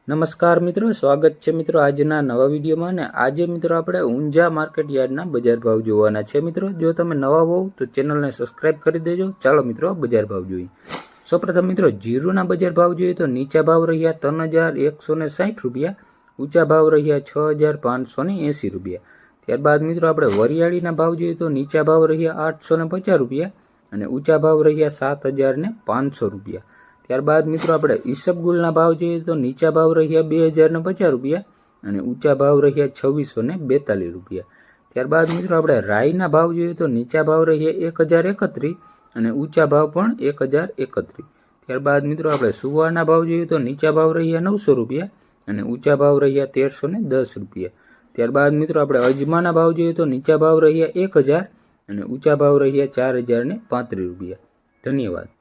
નમસ્કાર મિત્રો, સ્વાગત છે મિત્રો આજના નવા વિડીયોમાં. ને આજે મિત્રો આપણે ઊંઝા માર્કેટ યાર્ડના બજાર ભાવ જોવાના છે. મિત્રો જો તમે નવા હોવ તો ચેનલને સબસ્ક્રાઇબ કરી દેજો. ચાલો મિત્રો બજાર ભાવ જોઈએ. સૌપ્રથમ મિત્રો જીરુના બજાર ભાવ જોઈએ તો નીચા ભાવ રહ્યા 3160 રૂપિયા, ઊંચા ભાવ રહ્યા 6580 રૂપિયા. ત્યારબાદ મિત્રો આપણે વરિયાળીના ભાવ જોઈએ તો નીચા ભાવ રહ્યા 850 રૂપિયા અને ઊંચા ભાવ રહ્યા 7500 રૂપિયા. ત્યારબાદ મિત્રો આપણે ઈસબગુલના ભાવ જોઈએ તો નીચા ભાવ રહ્યા 2050 રૂપિયા અને ઊંચા ભાવ રહ્યા 2642 રૂપિયા. ત્યારબાદ મિત્રો આપણે રાઈના ભાવ જોઈએ તો નીચા ભાવ રહ્યા 1031 અને ઊંચા ભાવ પણ 1031. ત્યારબાદ મિત્રો આપણે સુવારના ભાવ જોઈએ તો નીચા ભાવ રહ્યા 900 રૂપિયા અને ઊંચા ભાવ રહ્યા 1310 રૂપિયા. ત્યારબાદ મિત્રો આપણે અજમાના ભાવ જોઈએ તો નીચા ભાવ રહ્યા 1000 અને ઊંચા ભાવ રહ્યા 4035 રૂપિયા. ધન્યવાદ.